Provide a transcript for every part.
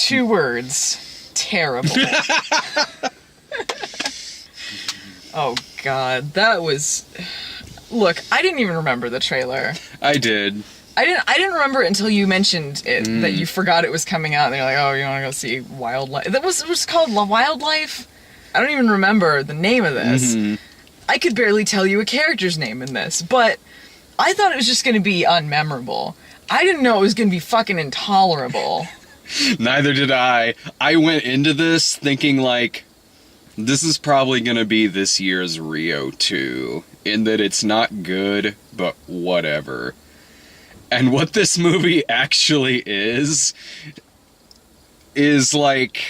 2 words. Terrible. Oh, God. That was... Look, I didn't even remember the trailer. I did. I didn't remember it until you mentioned it, that you forgot it was coming out, and you're like, oh, you want to go see Wildlife? That was called Wildlife? I don't even remember the name of this. Mm-hmm. I could barely tell you a character's name in this, but I thought it was just going to be unmemorable. I didn't know it was going to be fucking intolerable. Neither did I. I went into this thinking, like, this is probably going to be this year's Rio 2, in that it's not good, but whatever. And what this movie actually is like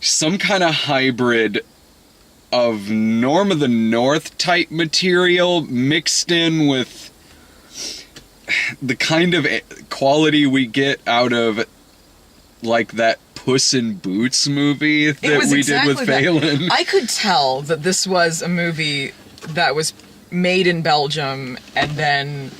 some kind of hybrid of Norm of the North type material mixed in with the kind of quality we get out of like that Puss in Boots movie that we did with Phelan. I could tell that this was a movie that was made in Belgium and then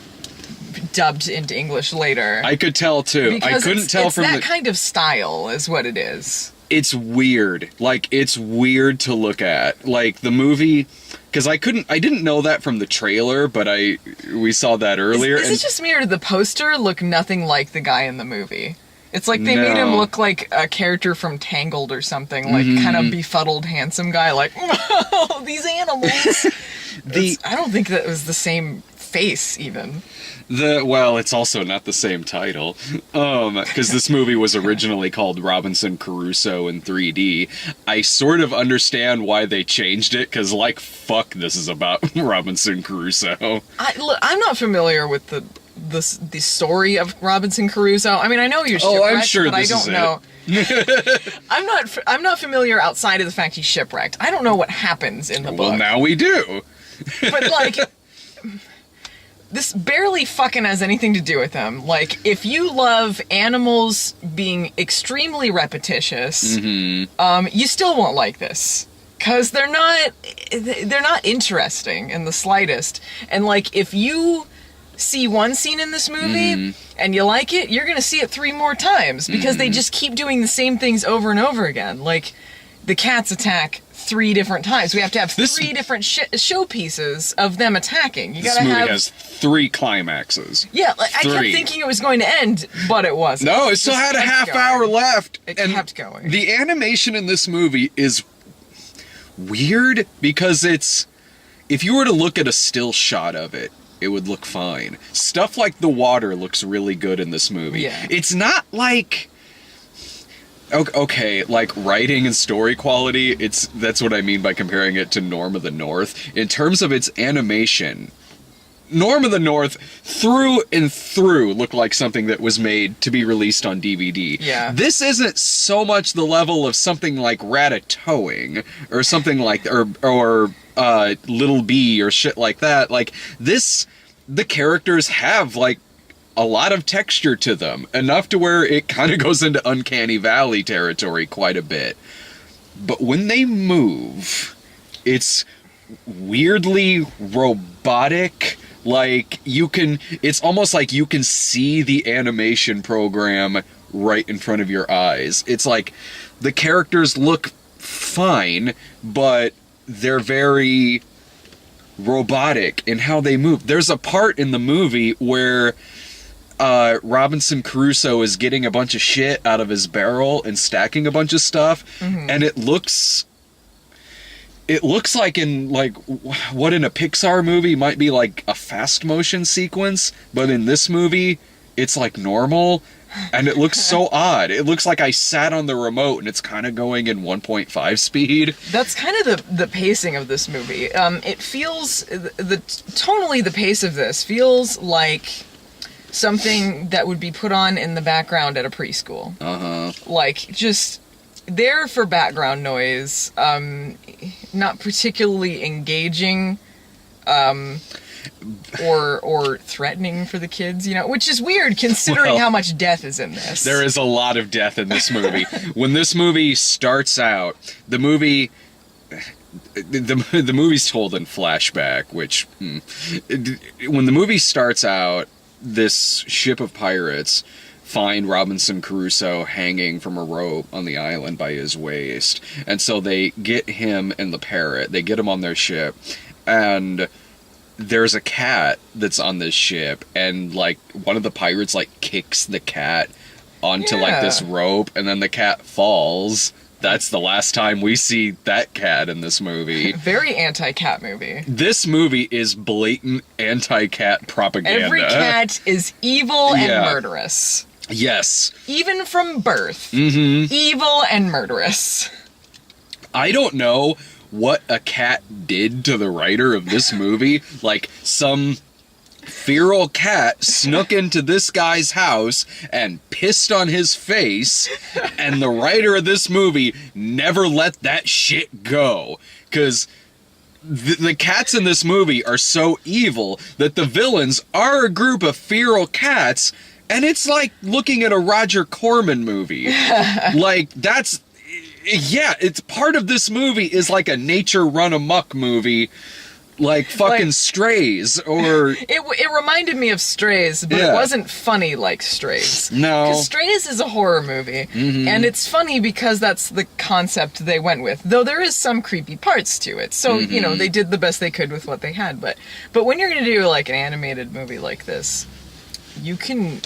dubbed into English later. I could tell too. Because I couldn't tell it's from that kind of style is what it is. It's weird. Like, it's weird to look at. Like, the movie... Because I didn't know that from the trailer, but we saw that earlier. Is it just me, or did the poster look nothing like the guy in the movie? It's like they made him look like a character from Tangled or something, like kind of befuddled, handsome guy, like, oh, these animals. I don't think that was the same face, even. Well, it's also not the same title, because this movie was originally called Robinson Crusoe in 3D. I sort of understand why they changed it, because, like, fuck, this is about Robinson Crusoe. I'm not familiar with the story of Robinson Crusoe. I mean, I know you're shipwrecked, I'm sure but this I don't know. I'm not familiar outside of the fact he's shipwrecked. I don't know what happens in the book. Well, now we do. But, like... This barely fucking has anything to do with them. Like, if you love animals being extremely repetitious, you still won't like this. Because they're not interesting in the slightest. And, like, if you see one scene in this movie and you like it, you're gonna see it 3 more times. Because they just keep doing the same things over and over again. Like, the cats attack 3 different times. We have to have 3 different showpieces of them attacking. This movie has 3 climaxes. Yeah, like, I kept thinking it was going to end, but it wasn't. No, it still had a half hour left. It kept going. The animation in this movie is weird because if you were to look at a still shot of it, it would look fine. Stuff like the water looks really good in this movie. Yeah. It's not like... Okay, like writing and story quality, that's what I mean by comparing it to Norm of the North. In terms of its animation, Norm of the North through and through looked like something that was made to be released on DVD. Yeah. This isn't so much the level of something like Ratatouille or something like or Little Bee or shit like that. Like this, the characters have like a lot of texture to them, enough to where it kind of goes into Uncanny Valley territory quite a bit. But when they move, it's weirdly robotic. Like, it's almost like you can see the animation program right in front of your eyes. It's like, the characters look fine, but they're very robotic in how they move. There's a part in the movie where Robinson Crusoe is getting a bunch of shit out of his barrel and stacking a bunch of stuff, and it looks like in what in a Pixar movie might be like a fast motion sequence, but in this movie it's like normal, and it looks so odd. It looks like I sat on the remote and it's kind of going in 1.5 speed. That's kind of the pacing of this movie. It feels tonally the pace of this feels like something that would be put on in the background at a preschool. Like, just there for background noise, not particularly engaging, or threatening for the kids, which is weird considering how much death is in this. There is a lot of death in this movie. When this movie starts out, the movie's told in flashback, which, when the movie starts out, this ship of pirates find Robinson Crusoe hanging from a rope on the island by his waist. And so they get him and the parrot, they get him on their ship, and there's a cat that's on this ship, and like one of the pirates like kicks the cat onto like this rope, and then the cat falls. That's the last time we see that cat in this movie. Very anti-cat movie. This movie is blatant anti-cat propaganda. Every cat is evil and murderous. Yes. Even from birth. Evil and murderous. I don't know what a cat did to the writer of this movie. Like, some feral cat snuck into this guy's house and pissed on his face, and the writer of this movie never let that shit go. Because the cats in this movie are so evil that the villains are a group of feral cats, and it's like looking at a Roger Corman movie. Like, that's... Yeah, it's part of this movie is like a nature run amok movie. Like fucking Strays, or... It reminded me of Strays, but it wasn't funny like Strays. No. Because Strays is a horror movie, and it's funny because that's the concept they went with. Though there is some creepy parts to it. So, you know, they did the best they could with what they had. But when you're going to do, like, an animated movie like this, you can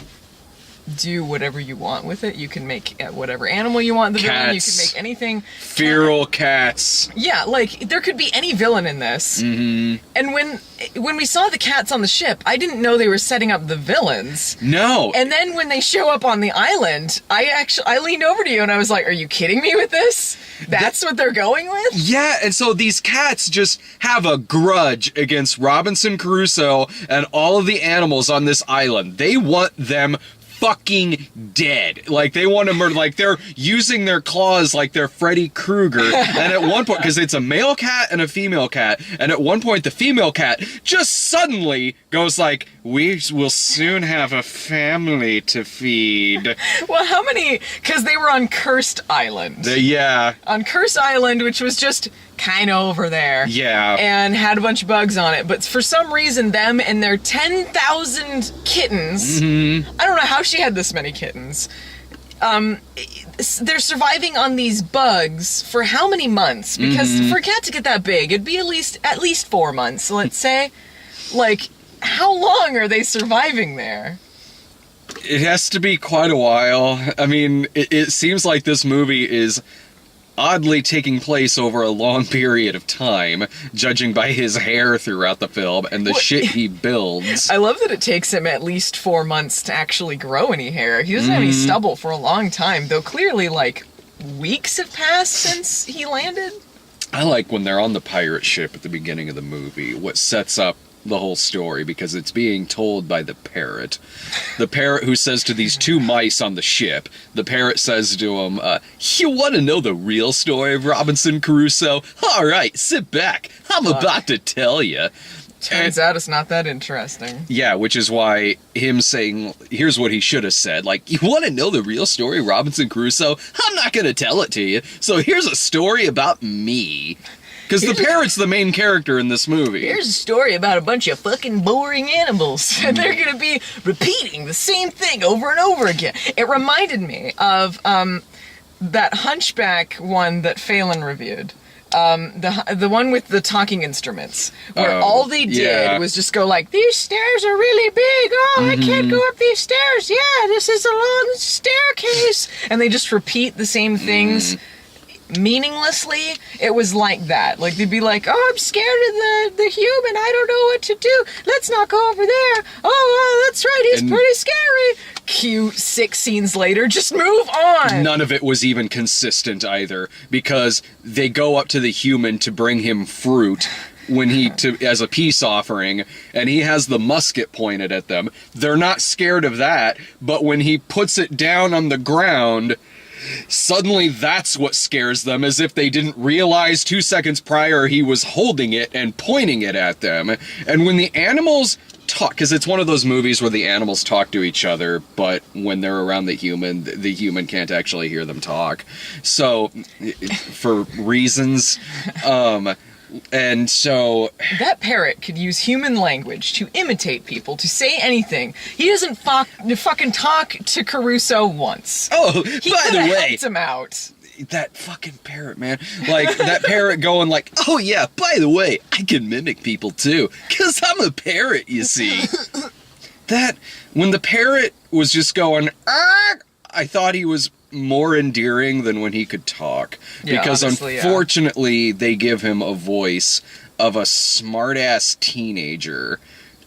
do whatever you want with it. You can make whatever animal you want the villain. You can make anything. Feral cats. Yeah, like, there could be any villain in this. And when we saw the cats on the ship, I didn't know they were setting up the villains. No. And then when they show up on the island, I leaned over to you and I was like, are you kidding me with this? That's what they're going with? Yeah, and so these cats just have a grudge against Robinson Crusoe and all of the animals on this island. They want them fucking dead. Like, they want to murder, like, they're using their claws like they're Freddy Krueger. And at one point, because it's a male cat and a female cat, and at one point the female cat just suddenly goes like, we will soon have a family to feed. Well, how many? Because they were on Cursed Island. Yeah. On Cursed Island, which was just kind of over there. Yeah. And had a bunch of bugs on it. But for some reason, them and their 10,000 kittens, I don't know how she had this many kittens, they're surviving on these bugs for how many months? Because for a cat to get that big, it'd be at least 4 months, let's say. Like, how long are they surviving there? It has to be quite a while. I mean, it seems like this movie is oddly taking place over a long period of time, judging by his hair throughout the film and the shit he builds. I love that it takes him at least 4 months to actually grow any hair. He doesn't have any stubble for a long time, though clearly, like, weeks have passed since he landed. I like when they're on the pirate ship at the beginning of the movie, what sets up the whole story, because it's being told by the parrot. The parrot who says to these two mice on the ship, the parrot says to him, you want to know the real story of Robinson Crusoe? All right, sit back. I'm about to tell you. Turns out it's not that interesting. Yeah, which is why him saying, here's what he should have said, like, you want to know the real story of Robinson Crusoe? I'm not going to tell it to you, so here's a story about me. Because the parrot's the main character in this movie. Here's a story about a bunch of fucking boring animals. And they're going to be repeating the same thing over and over again. It reminded me of that Hunchback one that Phelan reviewed. The one with the talking instruments, where all they did was just go like, these stairs are really big, I can't go up these stairs, this is a long staircase, and they just repeat the same things meaninglessly. It was like that. Like, they'd be like, I'm scared of the human, I don't know what to do, let's not go over there, that's right, he's pretty scary. Cue 6 scenes later, just move on. None of it was even consistent either, because they go up to the human to bring him fruit as a peace offering, and he has the musket pointed at them. They're not scared of that, but when he puts it down on the ground, suddenly that's what scares them, as if they didn't realize 2 seconds prior he was holding it and pointing it at them. And when the animals talk, because it's one of those movies where the animals talk to each other, but when they're around the human can't actually hear them talk. So, for reasons, And so That parrot could use human language to imitate people, to say anything. He doesn't fucking talk to Caruso once. oh, He by could the have way, helped him out. that fucking parrot, man. Like, that parrot going like, oh yeah, by the way, I can mimic people too. Because I'm a parrot, you see. That, when the parrot was just going, "Arg," I thought he was more endearing than when he could talk. Yeah, Because honestly, yeah. unfortunately, they give him a voice of a smart-ass teenager.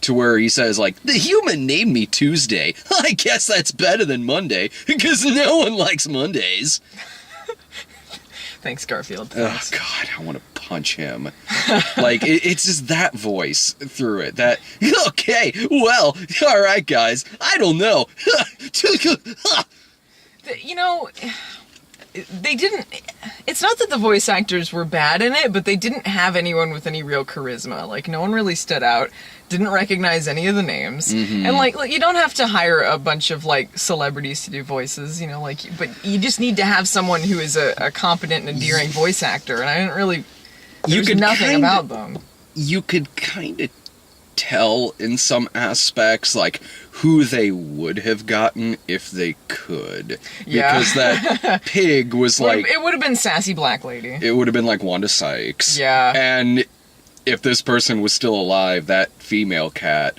To where he says, like, the human named me Tuesday. I guess that's better than Monday, because no one likes Mondays. Thanks, Garfield. Oh, Thanks. God, I want to punch him. Like, it's just that voice through it. That, okay, well, all right, guys, I don't know. You know, they didn't... It's not that the voice actors were bad in it, but they didn't have anyone with any real charisma. Like, no one really stood out. Didn't recognize any of the names. Mm-hmm. And, like, you don't have to hire a bunch of, like, celebrities to do voices, you know, like... But you just need to have someone who is a competent and endearing voice actor, and I didn't really... There's nothing about them. You could kind of tell in some aspects, like, who they would have gotten if they could. Yeah. Because that pig was like... It would have been Sassy Black Lady. It would have been like Wanda Sykes. Yeah. And if this person was still alive, that female cat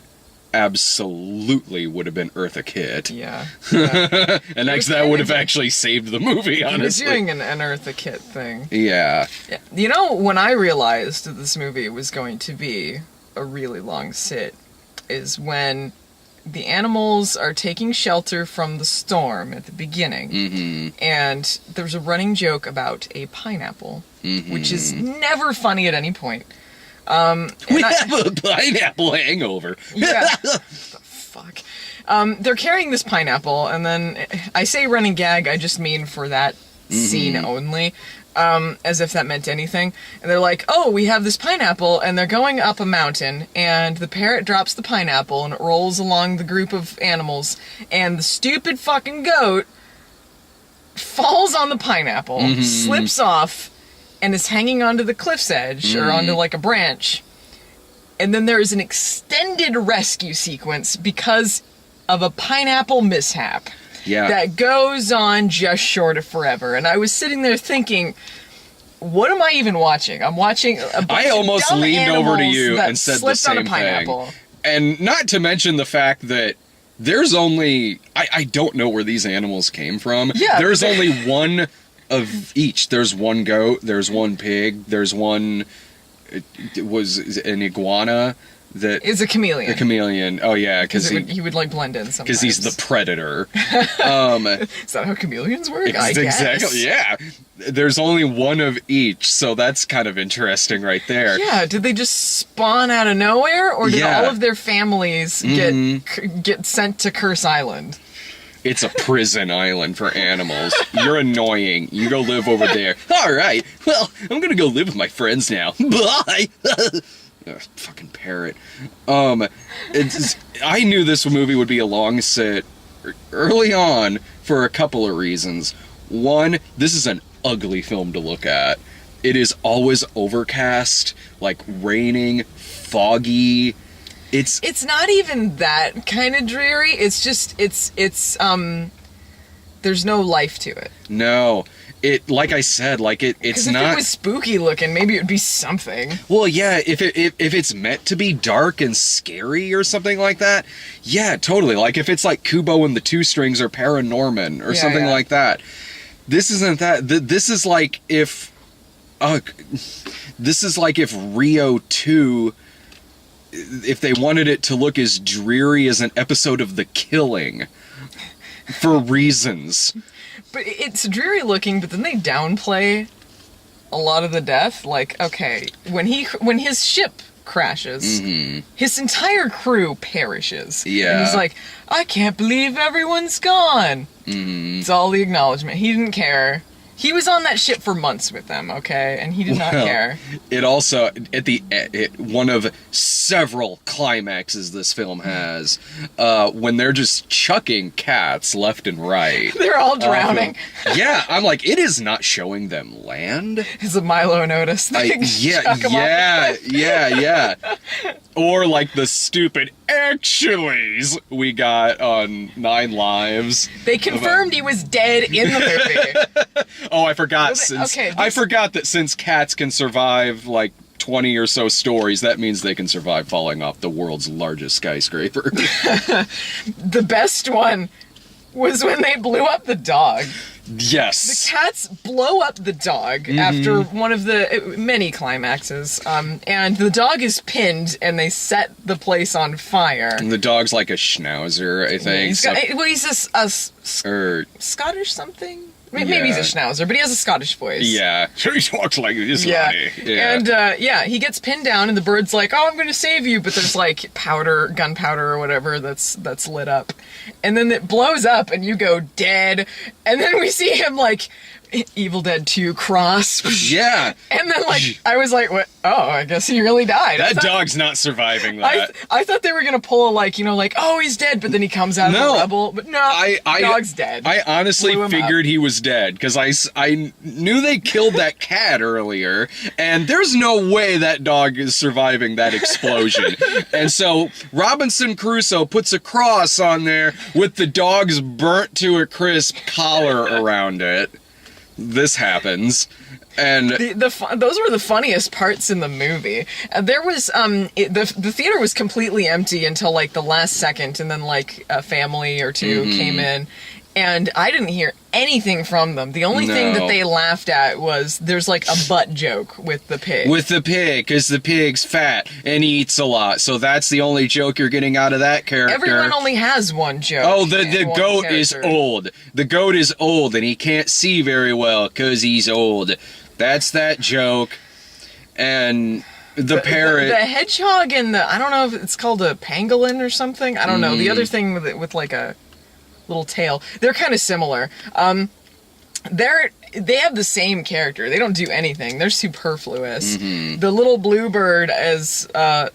absolutely would have been Eartha Kitt. Yeah. And actually, that would have actually saved the movie, He was honestly. doing an Eartha Kitt thing. Yeah. Yeah. You know, when I realized that this movie was going to be a really long sit, is when the animals are taking shelter from the storm at the beginning, Mm-hmm. and there's a running joke about a pineapple, Mm-hmm. which is never funny at any point. We have a pineapple hangover. Yeah. The fuck. They're carrying this pineapple, and then I say running gag, I just mean for that scene only, as if that meant anything. And they're like, oh, we have this pineapple, and they're going up a mountain, and the parrot drops the pineapple, and it rolls along the group of animals, and the stupid fucking goat falls on the pineapple, slips off, and is hanging onto the cliff's edge, or onto like a branch. And then there is an extended rescue sequence because of a pineapple mishap Yeah. that goes on just short of forever. And I was sitting there thinking, what am I even watching? I'm watching a bunch I of almost dumb leaned over to animals you that and said the slipped same on a pineapple. thing. And not to mention the fact that there's only... I don't know where these animals came from. Yeah, There's they're- only one of each. There's one goat, there's one pig, there's one... It was an iguana that... Is a chameleon. A chameleon. Oh, yeah, because he would like blend in sometimes. he's the predator. Is that how chameleons work? I guess. Exactly, yeah. There's only one of each, so that's kind of interesting right there. Yeah, did they just spawn out of nowhere, or did Yeah. all of their families get sent to Curse Island? It's a prison island for animals. You're annoying. You go live over there. All right. Well, I'm gonna go live with my friends now. Bye. Ugh, fucking parrot. I knew this movie would be a long sit early on for a couple of reasons. One, this is an ugly film to look at. It is always overcast, like raining, foggy. It's not even that kind of dreary. It's just it's there's no life to it. No. It, like I said, like it's 'Cause if not. it was spooky looking, maybe it would be something. Well, yeah, if it's meant to be dark and scary or something like that, yeah, totally. Like if it's like Kubo and the Two Strings or Paranorman or Yeah, something yeah. like that. This isn't that. This is like if, this is like if Rio 2, if they wanted it to look as dreary as an episode of The Killing, for reasons. But it's dreary looking, but then they downplay a lot of the death. Like, okay, when his ship crashes, his entire crew perishes. Yeah. And he's like, I can't believe everyone's gone. It's all the acknowledgement. He didn't care. He was on that ship for months with them, okay? And he did not care. It also, one of several climaxes this film has, when they're just chucking cats left and right. They're all drowning. Yeah, I'm like, it is not showing them land. It's a Milo Notice thing. Yeah. Or like the stupid actuallys we got on 9 Lives. They confirmed he was dead in the movie. Oh, I forgot. I forgot that since cats can survive like 20 or so stories, that means they can survive falling off the world's largest skyscraper. The best one was when they blew up the dog. Yes. The cats blow up the dog after one of the many climaxes, and the dog is pinned, and they set the place on fire. And the dog's like a schnauzer, I think. He's a Scottish something? Maybe he's a schnauzer, but he has a Scottish voice. Yeah. He talks like this. Yeah. Yeah. And, he gets pinned down, and the bird's like, oh, I'm going to save you, but there's, like, gunpowder or whatever that's lit up. And then it blows up, and you go, dead. And then we see him, like, Evil Dead 2 cross. Yeah. And then, like, I was like, what? Oh, I guess he really died. That dog's not surviving that. I thought they were going to pull, oh, he's dead, but then he comes out of the rubble. But no, dog's dead. I honestly figured he was dead, because I knew they killed that cat earlier, and there's no way that dog is surviving that explosion. And so Robinson Crusoe puts a cross on there with the dog's burnt to a crisp collar around it. This happens, and those were the funniest parts in the movie. There was the theater was completely empty until like the last second, and then like a family or two came in, and I didn't hear anything from them. The only thing that they laughed at was there's like a butt joke with the pig. With the pig, because the pig's fat and eats a lot, so that's the only joke you're getting out of that character. Everyone only has one joke. Oh, the goat is old. The goat is old, and he can't see very well because he's old. That's that joke. And the parrot... The hedgehog and I don't know if it's called a pangolin or something. I don't know. The other thing with like a little tail. They're kind of similar. They have the same character. They don't do anything. They're superfluous. The little bluebird is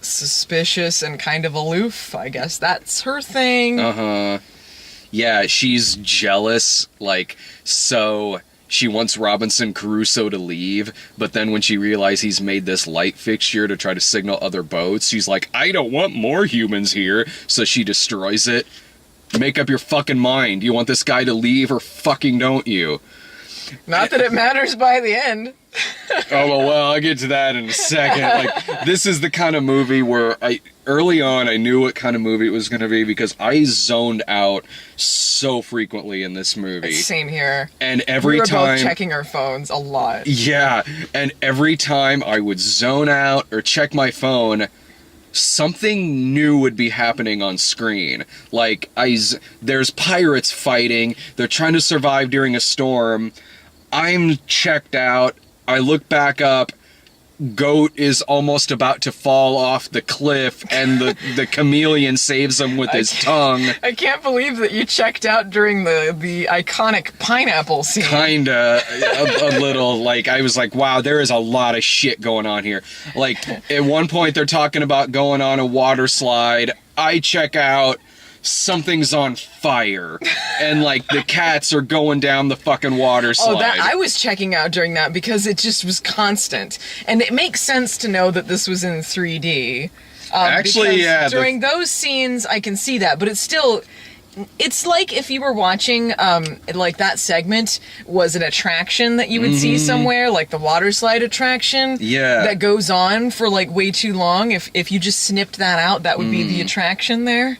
suspicious and kind of aloof. I guess that's her thing. Yeah, she's jealous. So she wants Robinson Crusoe to leave, but then when she realizes he's made this light fixture to try to signal other boats, she's like, I don't want more humans here. So she destroys it. Make up your fucking mind. You want this guy to leave or fucking don't you? Not that it matters by the end. Oh, well, I'll get to that in a second. This is the kind of movie where early on I knew what kind of movie it was going to be, because I zoned out so frequently in this movie. Same here. And every time... We were both checking our phones a lot. Yeah, and every time I would zone out or check my phone, something new would be happening on screen. There's pirates fighting, they're trying to survive during a storm, I'm checked out, I look back up, goat is almost about to fall off the cliff, and the chameleon saves him with his tongue. I can't believe that you checked out during the iconic pineapple scene. Kinda, a little, I was like, wow, there is a lot of shit going on here. At one point they're talking about going on a water slide, I check out, something's on fire, and the cats are going down the fucking water slide. Oh, I was checking out during that because it just was constant, and it makes sense to know that this was in 3D. Actually, yeah. During those scenes, I can see that, but it's like if you were watching, that segment was an attraction that you would see somewhere, like the water slide attraction. Yeah. That goes on for way too long. If you just snipped that out, that would be the attraction there.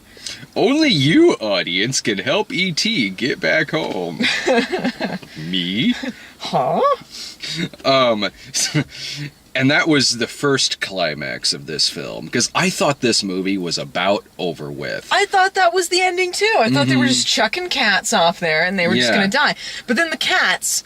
Only you, audience, can help E.T. get back home. Me? Huh? And that was the first climax of this film, because I thought this movie was about over with. I thought that was the ending, too. I thought they were just chucking cats off there, and they were just going to die. But then the cats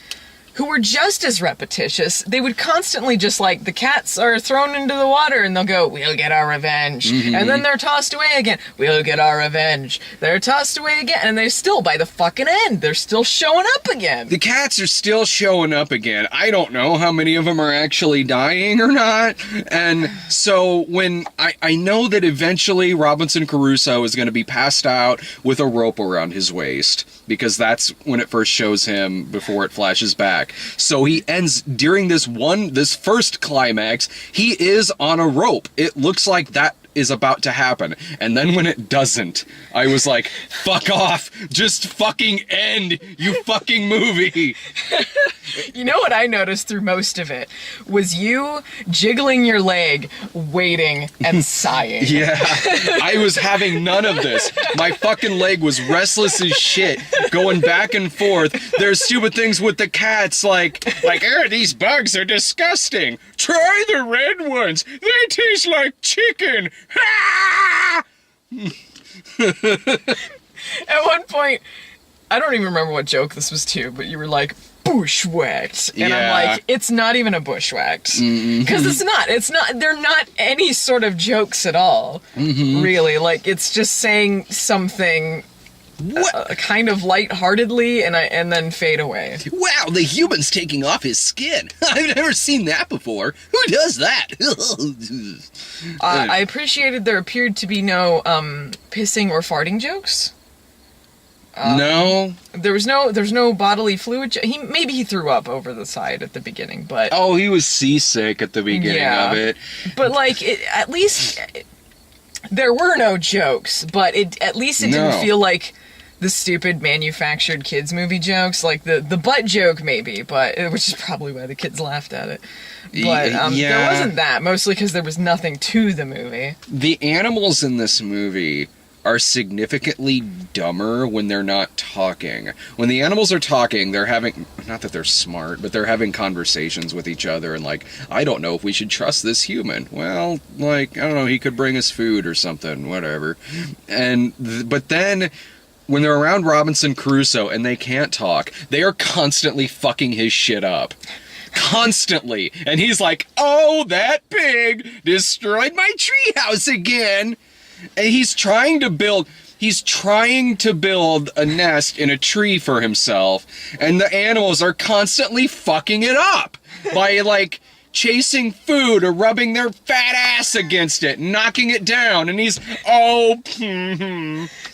who were just as repetitious. They would constantly just like, the cats are thrown into the water and they'll go, we'll get our revenge. And then they're tossed away again. We'll get our revenge. They're tossed away again. And they still, by the fucking end, they're still showing up again. The cats are still showing up again. I don't know how many of them are actually dying or not. And so when I know that eventually Robinson Crusoe is going to be passed out with a rope around his waist, because that's when it first shows him before it flashes back. So he ends during this first climax, he is on a rope. It looks like that is about to happen. And then when it doesn't, I was like, fuck off. Just fucking end, you fucking movie. You know what I noticed through most of it was you jiggling your leg, waiting, and sighing. Yeah, I was having none of this. My fucking leg was restless as shit, going back and forth. There's stupid things with the cats, like, these bugs are disgusting. Try the red ones. They taste like chicken. At one point, I don't even remember what joke this was to, but you were like, bushwhacked. And Yeah. I'm like, it's not even a bushwhacked. Because it's not, they're not any sort of jokes at all, really. Like, it's just saying something kind of lightheartedly and then fade away. Wow, the human's taking off his skin. I've never seen that before. Who does that? I appreciated there appeared to be no pissing or farting jokes. No. There's no bodily fluid. Maybe he threw up over the side at the beginning, but Oh, he was seasick at the beginning of it. But like, at least there were no jokes. But at least it didn't feel like the stupid manufactured kids movie jokes, like the butt joke maybe, but which is probably why the kids laughed at it. But there wasn't that, mostly because there was nothing to the movie. The animals in this movie are significantly dumber when they're not talking. When the animals are talking, they're having, not that they're smart, but they're having conversations with each other and like, I don't know if we should trust this human. Well, like, I don't know, he could bring us food or something, whatever. But then when they're around Robinson Crusoe and they can't talk, they are constantly fucking his shit up. Constantly. And he's like, oh, that pig destroyed my treehouse again. And he's trying to build a nest in a tree for himself, and the animals are constantly fucking it up by like chasing food or rubbing their fat ass against it, knocking it down, and he's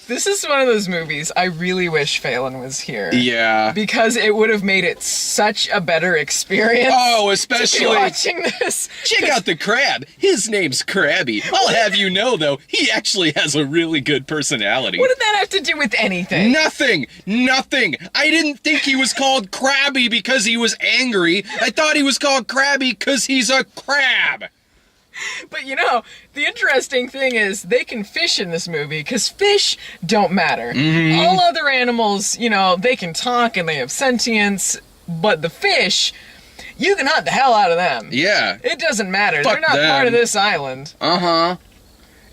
This is one of those movies I really wish Phelan was here. Yeah. Because it would have made it such a better experience. Oh, especially to be watching this. Check out the crab. His name's Krabby. I'll have you know, though, he actually has a really good personality. What did that have to do with anything? Nothing. I didn't think he was called Krabby because he was angry. I thought he was called Krabby because he's a crab. But you know, the interesting thing is they can fish in this movie because fish don't matter. All other animals, you know, they can talk and they have sentience, but the fish, you can hunt the hell out of them. Yeah. It doesn't matter. Fuck They're not them. part of this island. Uh-huh.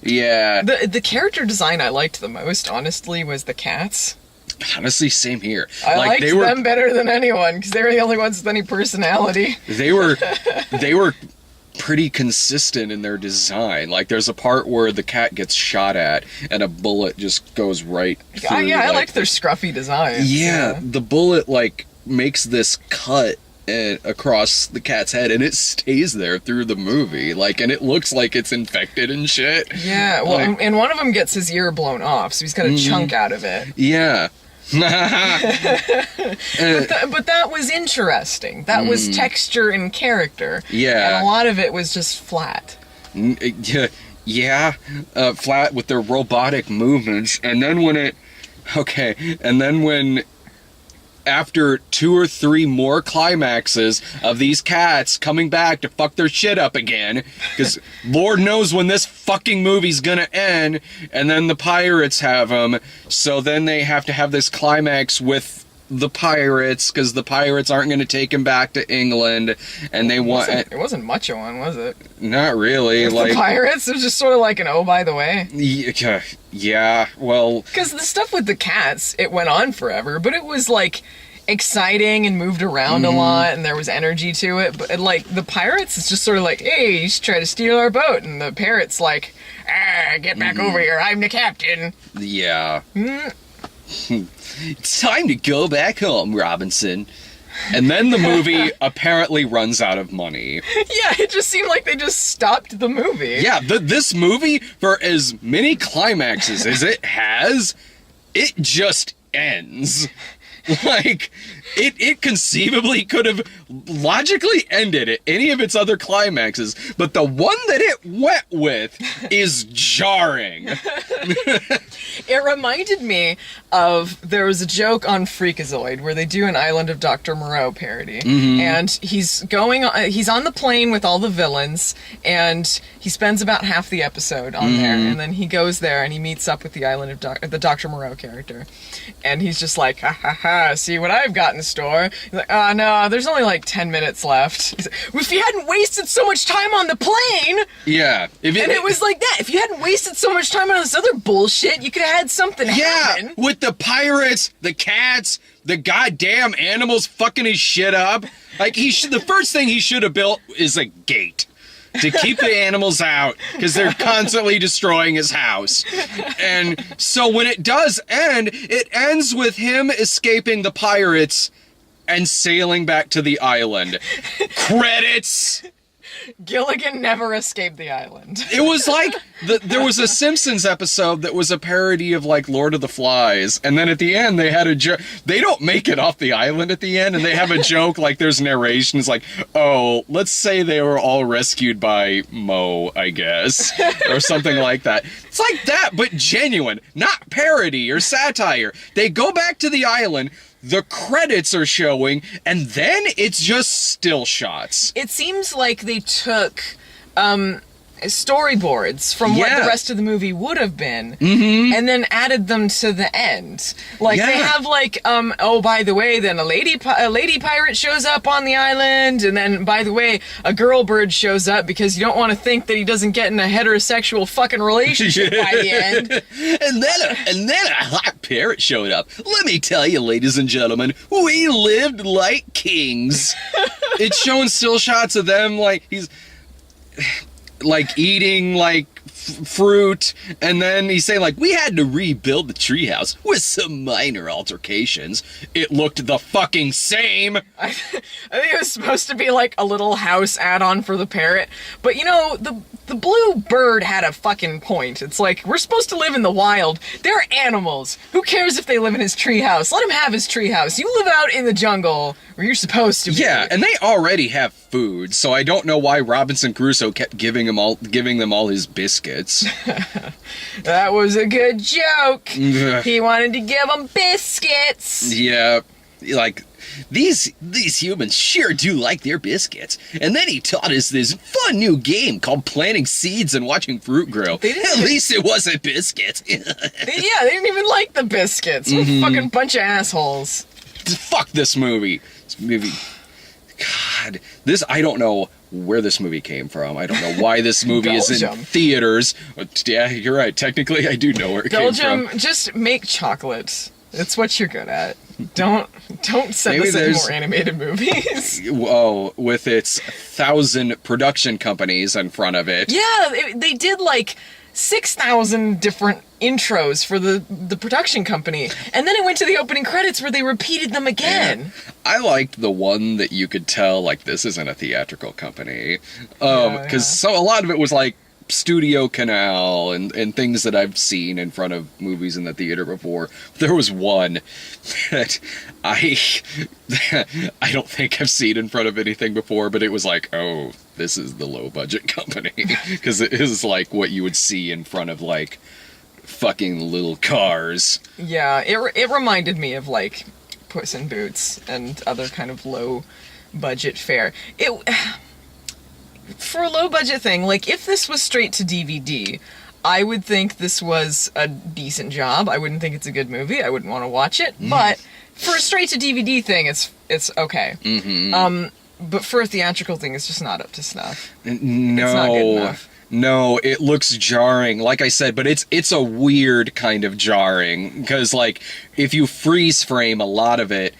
Yeah. The character design I liked the most, honestly, was the cats. Honestly, same here. I liked them better than anyone because they were the only ones with any personality. They were pretty consistent in their design. Like, there's a part where the cat gets shot at and a bullet just goes right through. Yeah, I liked their scruffy design. Yeah, the bullet, like, makes this cut across the cat's head, and it stays there through the movie. Like, and it looks like it's infected and shit. Yeah, well, and one of them gets his ear blown off, so he's got a chunk out of it. Yeah. But that was interesting. That was texture and character. Yeah. And a lot of it was just flat. Yeah. Flat with their robotic movements. And then when after 2 or 3 more climaxes of these cats coming back to fuck their shit up again, because Lord knows when this fucking movie's gonna end, and then the pirates have them, so then they have to have this climax with the pirates, because the pirates aren't gonna take him back to England, and they want... It wasn't much of one, was it? Not really, With like... the pirates? It was just sort of like an oh, by the way. Yeah, well... Because the stuff with the cats, it went on forever, but it was like... exciting and moved around a lot, and there was energy to it. But like the pirates, it's just sort of like, hey, you should try to steal our boat, and the parrot's like, get back over here, I'm the captain. Yeah. It's time to go back home, Robinson. And then the movie apparently runs out of money. Yeah, it just seemed like they just stopped the movie. Yeah, this movie, for as many climaxes as it has, it just ends. Like, it conceivably could have logically ended at any of its other climaxes, but the one that it went with is jarring. It reminded me of, there was a joke on Freakazoid where they do an Island of Dr. Moreau parody, and he's on the plane with all the villains, and he spends about half the episode on there, and then he goes there and he meets up with the Island of the Dr. Moreau character, and he's just like, ha ha ha, see what I've got in store. He's like, oh no, there's only like 10 minutes left. He's like, well, if you hadn't wasted so much time on the plane. Yeah. And it was like that. If you hadn't wasted so much time on this other bullshit, you could have had something happen. With the pirates, the cats, the goddamn animals fucking his shit up. Like, the first thing he should have built is a gate to keep the animals out, because they're constantly destroying his house. And so when it does end, it ends with him escaping the pirates and sailing back to the island. Credits! Gilligan never escaped the island. It was like, there was a Simpsons episode that was a parody of, like, Lord of the Flies, and then at the end they had a joke. They don't make it off the island at the end, and they have a joke, like, there's narration, it's like, oh, let's say they were all rescued by Mo, I guess, or something like that. It's like that, but genuine, not parody or satire. They go back to the island, the credits are showing, and then it's just still shots. It seems like they took storyboards from what the rest of the movie would have been, and then added them to the end. Like, they have, like, oh, by the way, then a lady pirate shows up on the island, and then, by the way, a girl bird shows up, because you don't want to think that he doesn't get in a heterosexual fucking relationship by the end. And then a hot parrot showed up. Let me tell you, ladies and gentlemen, we lived like kings. It's showing still shots of them, like, he's like eating like fruit, and then he's saying like, we had to rebuild the treehouse with some minor altercations. It looked the fucking same. I think it was supposed to be like a little house add-on for the parrot, but you know, the blue bird had a fucking point. It's like, we're supposed to live in the wild. They're animals. Who cares if they live in his treehouse? Let him have his treehouse. You live out in the jungle where you're supposed to be. Yeah, and they already have food, so I don't know why Robinson Crusoe kept giving them all his biscuits. That was a good joke. He wanted to give them biscuits. Yeah, like, these humans sure do like their biscuits. And then he taught us this fun new game called planting seeds and watching fruit grow. At least it wasn't biscuits. Yeah, they didn't even like the biscuits. What a fucking bunch of assholes. Fuck this movie. This movie... God, I don't know where this movie came from. I don't know why this movie is in theaters. Yeah, you're right. Technically, I do know where it came from. Belgium, just make chocolate. It's what you're good at. Don't send us in more animated movies. Oh, with its 1,000 production companies in front of it. Yeah, they did like 6,000 different intros for the production company, and then it went to the opening credits where they repeated them again. Yeah. I liked the one that you could tell, like, this isn't a theatrical company, because a lot of it was like Studio Canal and things that I've seen in front of movies in the theater before. There was one that I don't think I've seen in front of anything before, but it was like, oh, this is the low budget company, because it is like what you would see in front of like fucking little cars. Yeah, it reminded me of like Puss in Boots and other kind of low budget fare. For a low budget thing, like if this was straight to DVD, I would think this was a decent job. I wouldn't think it's a good movie. I wouldn't want to watch it. But for a straight to DVD thing, it's okay. But for a theatrical thing, it's just not up to snuff. No. It's not good enough. No, it looks jarring, like I said, but it's a weird kind of jarring, because, like, if you freeze frame a lot of it,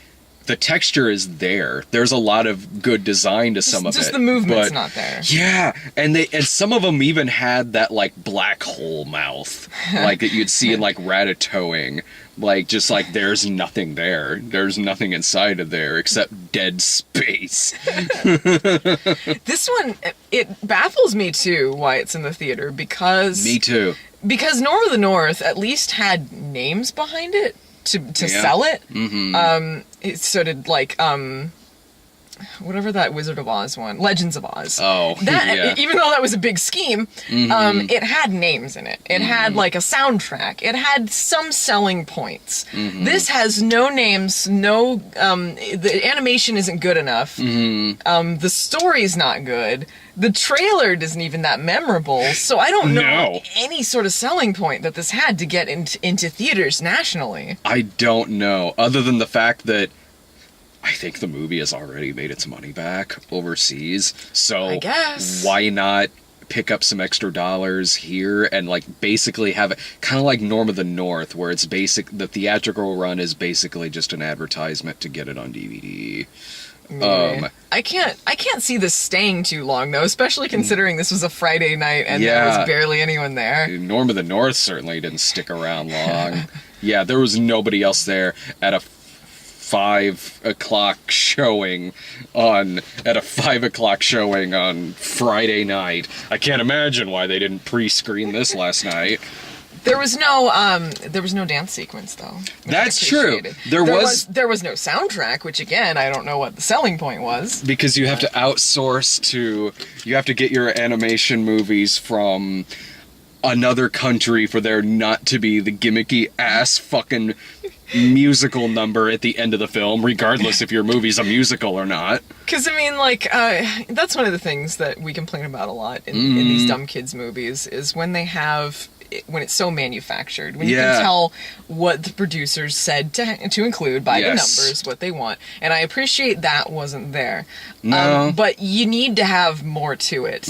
the texture is there. There's a lot of good design to some of it. Just the movement's but, not there. Yeah, and some of them even had that like black hole mouth, like that you'd see in like Ratatouille. Like, just like, there's nothing there. There's nothing inside of there except dead space. This one, it baffles me too why it's in the theater, because... Me too. Because Norm of the North at least had names behind it to sell it. So did, like, whatever that Wizard of Oz one, Legends of Oz. Oh, yeah. Even though that was a big scheme, it had names in it. It had like a soundtrack. It had some selling points. This has no names. No, the animation isn't good enough. The story's not good. The trailer isn't even that memorable. So I don't know any sort of selling point that this had to get into theaters nationally. I don't know, other than the fact that I think the movie has already made its money back overseas, so I guess. Why not pick up some extra dollars here and like basically have it kind of like Norm of the North, where it's the theatrical run is basically just an advertisement to get it on DVD. I can't see this staying too long though, especially considering this was a Friday night and there was barely anyone there. Norm of the North certainly didn't stick around long. Yeah, there was nobody else there at a 5 o'clock showing on Friday night. I can't imagine why they didn't pre-screen this last night. There was no dance sequence though. That's true. There was no soundtrack, which again, I don't know what the selling point was. Because you have to outsource you have to get your animation movies from another country for there not to be the gimmicky ass fucking musical number at the end of the film, regardless if your movie's a musical or not. Because, I mean, like, that's one of the things that we complain about a lot in these dumb kids movies, is when it's so manufactured, when you can tell what the producers said to include by the numbers, what they want. And I appreciate that wasn't there. No. But you need to have more to it.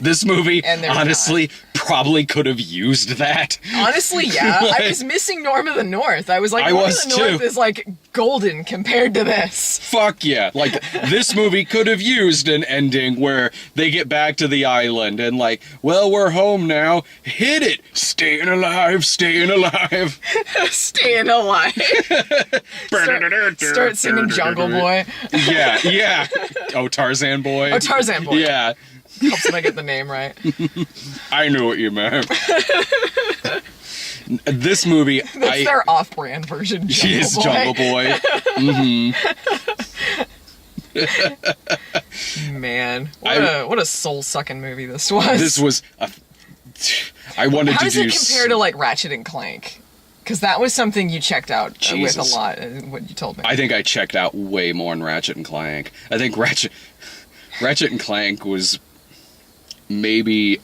This movie, honestly, probably could have used that. Honestly, yeah. I was missing Norm of the North. I was like, Norm of the North is like golden compared to this. Fuck yeah. Like, this movie could have used an ending where they get back to the island and like, well, we're home now. Hit it. Staying alive, staying alive. Staying alive. Start singing Jungle Boy. Yeah. Oh, Tarzan Boy. Oh, Tarzan Boy. Yeah. Helps when I get the name right. I knew what you meant. This movie, that's their off-brand version. Jungle Boy. Man, what a soul-sucking movie this was. This was I wanted How to does do. it compare to like Ratchet and Clank? Because that was something you checked out with a lot. What you told me. I think I checked out way more in Ratchet and Clank. I think Ratchet and Clank was maybe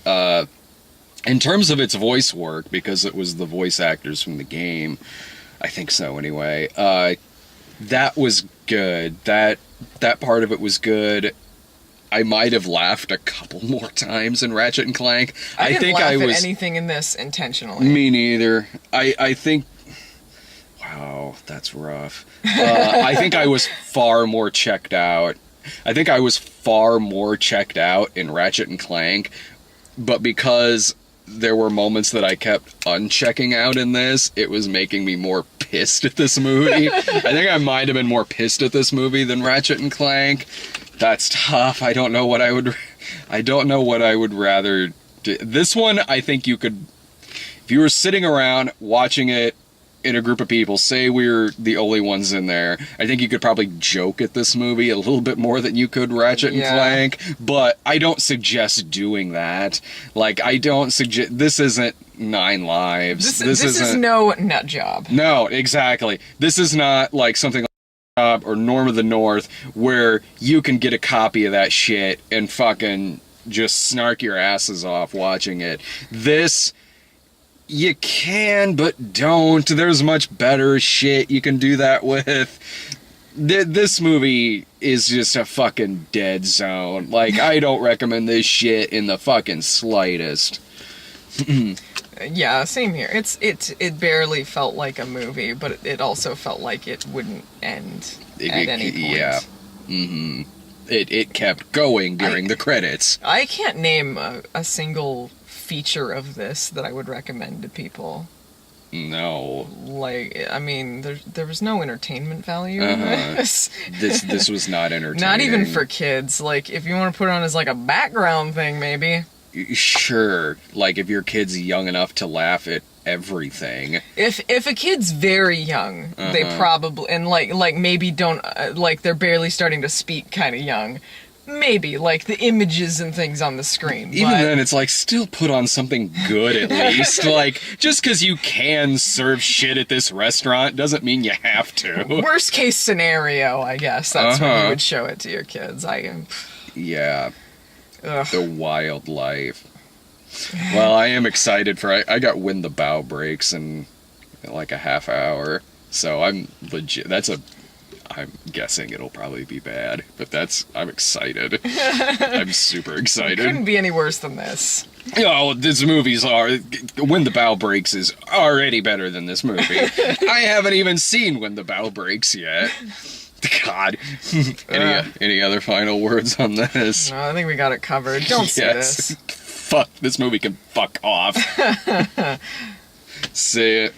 in terms of its voice work, because it was the voice actors from the game. I think so anyway. That was good. That part of it was good. I might have laughed a couple more times in Ratchet and Clank. I didn't laugh at anything in this intentionally. Me neither. I think... Wow, that's rough. I think I was far more checked out. I think I was far more checked out in Ratchet and Clank, but because there were moments that I kept unchecking out in this, it was making me more pissed at this movie. I think I might have been more pissed at this movie than Ratchet and Clank. That's tough. I don't know what I would rather do. This one, I think you could, if you were sitting around watching it in a group of people, say we're the only ones in there, I think you could probably joke at this movie a little bit more than you could Ratchet and Clank, but I don't suggest doing that. Like, I don't suggest, this isn't Nine Lives. This is no nut job. No, exactly. This is not like something or Norm of the North, where you can get a copy of that shit and fucking just snark your asses off watching it. This, you can, but don't. There's much better shit you can do that with. This movie is just a fucking dead zone. Like, I don't recommend this shit in the fucking slightest. Yeah, same here. It barely felt like a movie, but it also felt like it wouldn't end at any point. Yeah. It kept going during the credits. I can't name a single feature of this that I would recommend to people. No. Like, I mean, there was no entertainment value in this. This was not entertaining. Not even for kids. Like, if you want to put it on as like a background thing, maybe. Sure, like if your kid's young enough to laugh at everything. If a kid's very young, they probably, and like maybe don't like they're barely starting to speak, kind of young. Maybe like the images and things on the screen. Even then, it's like still put on something good at least. Like just because you can serve shit at this restaurant doesn't mean you have to. Worst case scenario, I guess that's when you would show it to your kids. Yeah. Ugh. The wild life. Well, I am excited for I got When the Bow Breaks in like a half hour, so I'm legit. I'm guessing it'll probably be bad, but I'm excited. I'm super excited. Couldn't be any worse than this. Oh, this movie's When the Bow Breaks is already better than this movie. I haven't even seen When the Bow Breaks yet. God. Any other final words on this? No, I think we got it covered. Don't see this. Fuck, this movie can fuck off. See it.